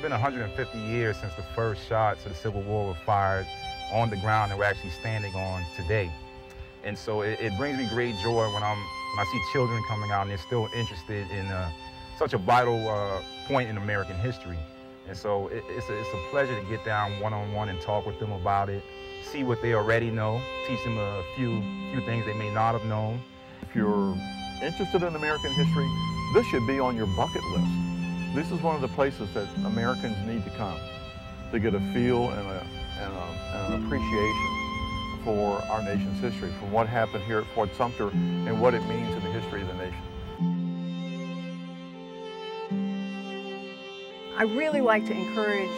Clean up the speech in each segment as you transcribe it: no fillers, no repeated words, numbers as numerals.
been 150 years since the first shots of the Civil War were fired on the ground that we're actually standing on today. And so it brings me great joy when I see children coming out and they're still interested in such a vital point in American history. And so it's a pleasure to get down one-on-one and talk with them about it, see what they already know, teach them a few things they may not have known. If you're interested in American history, this should be on your bucket list. This is one of the places that Americans need to come to get a feel and an appreciation for our nation's history, from what happened here at Fort Sumter and what it means in the history of the nation. I really like to encourage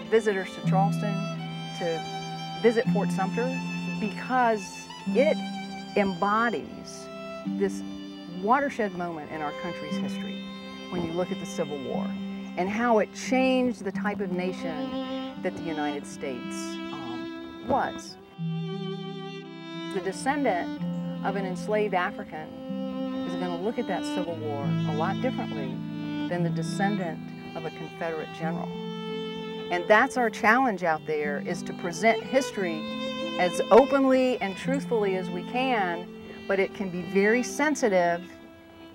visitors to Charleston to visit Fort Sumter because it embodies this watershed moment in our country's history when you look at the Civil War and how it changed the type of nation that the United States was. The descendant of an enslaved African is going to look at that Civil War a lot differently than the descendant of a Confederate general. And that's our challenge out there, is to present history as openly and truthfully as we can, but it can be very sensitive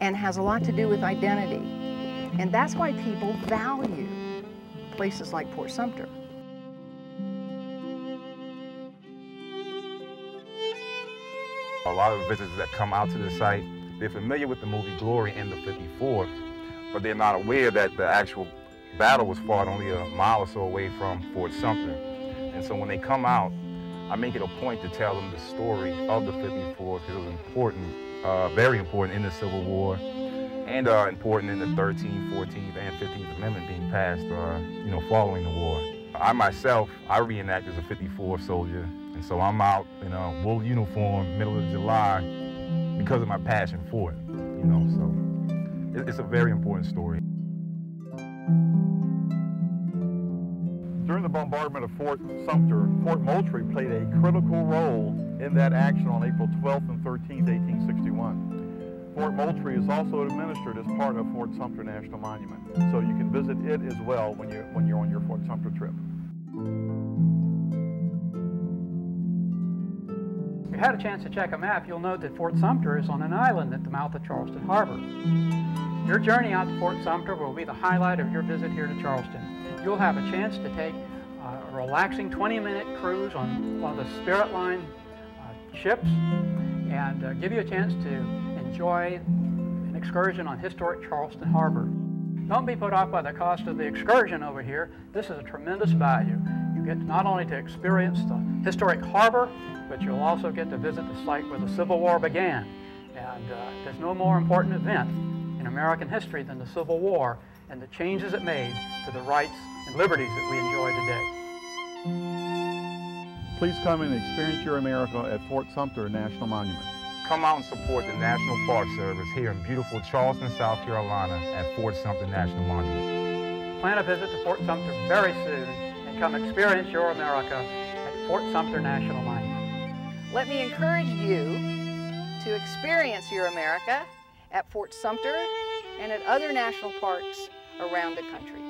and has a lot to do with identity. And that's why people value places like Fort Sumter. A lot of visitors that come out to the site, they're familiar with the movie Glory and the 54th, but they're not aware that the actual battle was fought only a mile or so away from Fort Sumter. And so when they come out, I make it a point to tell them the story of the 54th, because it was important, very important in the Civil War, and important in the 13th, 14th, and 15th Amendment being passed, following the war. I myself, I reenact as a 54th soldier, and so I'm out in a wool uniform, middle of July, because of my passion for it, so it's a very important story. During the bombardment of Fort Sumter, Fort Moultrie played a critical role in that action on April 12th and 13th, 1861. Fort Moultrie is also administered as part of Fort Sumter National Monument, so you can visit it as well when you're on your Fort Sumter trip. If you had a chance to check a map, you'll note that Fort Sumter is on an island at the mouth of Charleston Harbor. Your journey out to Fort Sumter will be the highlight of your visit here to Charleston. You'll have a chance to take a relaxing 20-minute cruise on one of the Spirit Line ships and give you a chance to enjoy an excursion on historic Charleston Harbor. Don't be put off by the cost of the excursion over here. This is a tremendous value. You get not only to experience the historic harbor, but you'll also get to visit the site where the Civil War began. And there's no more important event in American history than the Civil War and the changes it made to the rights and liberties that we enjoy today. Please come and experience your America at Fort Sumter National Monument. Come out and support the National Park Service here in beautiful Charleston, South Carolina at Fort Sumter National Monument. Plan a visit to Fort Sumter very soon and come experience your America at Fort Sumter National Monument. Let me encourage you to experience your America at Fort Sumter and at other national parks around the country.